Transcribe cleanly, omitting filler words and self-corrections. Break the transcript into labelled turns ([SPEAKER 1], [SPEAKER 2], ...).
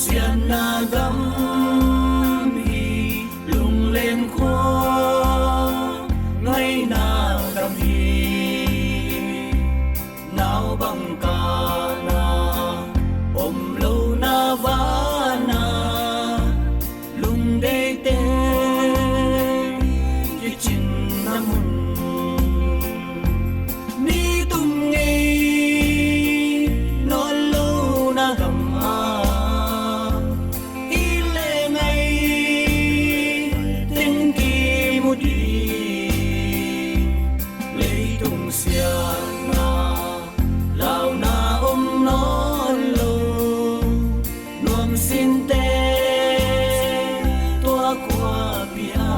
[SPEAKER 1] xiên na gấm hi lung lên khô ngay na đam hi nào bằng ca na ôm lâu na vá na lung đê tê như chín na mun ni tum nghi non lâu na gầm Siana lao na non lo nuam sin te tua qua pia